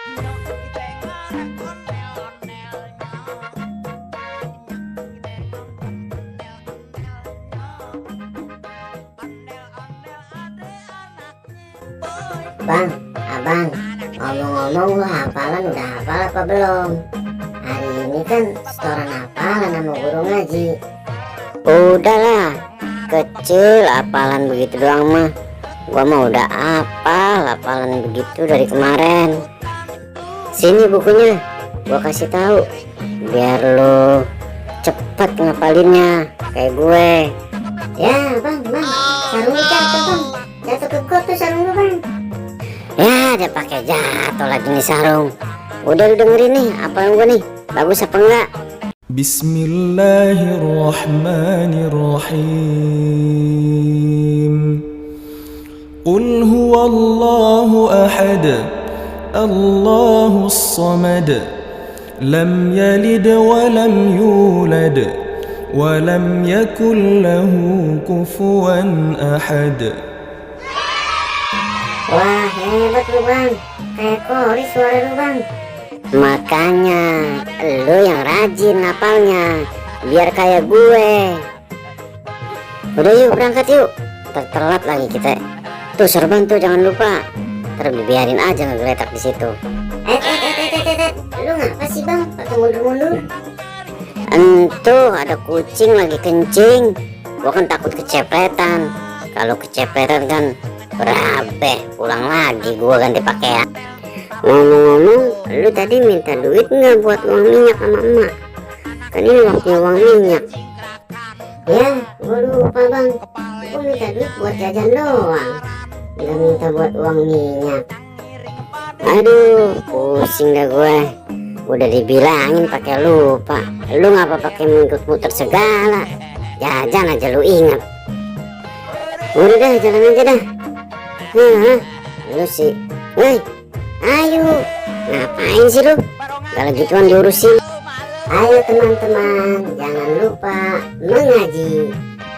Bang, abang, ngomong-ngomong lu hafalan udah hafal apa belum? Hari ini kan setoran hafalan sama guru ngaji. Udahlah, kecil hafalan begitu doang mah. Gua mah udah hafalan begitu dari kemarin. Sini bukunya, gua kasih tahu biar lu cepet ngapalinnya kayak gue. Ya bang, sarungnya jatuh bang, jatuh ke got tuh sarung lu bang. Ya, dia pakai jatuh lagi nih sarung. Udah lu dengerin nih apa yang gue nih, bagus apa enggak? Bismillahirrahmanirrahim. Qul huwallahu ahad, Allahus samad, lam yalid wa lam yulad, wa lam yakul lahu kufuwan ahad. Wah hebat lu bang, kayak Kori suara lu bang. Makanya lu yang rajin ngapalnya biar kayak gue. Udah yuk berangkat yuk, telat lagi kita. Tuh sorban tuh jangan lupa. Terus biarin aja ngegeletak di situ. Lu ngapa sih bang, pakai mundur-mundur? Entuh ada kucing lagi kencing. Gua kan takut kecepretan. Kalau kecepretan kan berabe, pulang lagi gua ganti pakaian. Ngomong-ngomong, lu tadi minta duit nggak buat uang minyak sama emak? Kan ini waktunya uang minyak. Ya, gua lupa bang. Gua minta duit buat jajan doang, nggak minta buat uang minyak. Aduh, pusing dah gue. Udah dibilangin pakai lupa. Lu ngapa pakai muter segala? Jajan aja lu ingat. Udah dah, jalan aja dah. Lu sih, woi, ayo, ngapain sih lu? Kalau gituan diurusin. Ayo teman-teman, jangan lupa mengaji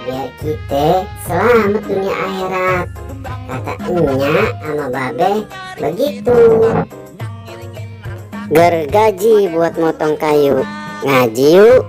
biar kita selamat dunia akhirat. Kata Enya sama Babe begitu. Gergaji buat motong kayu. Ngaji yuk.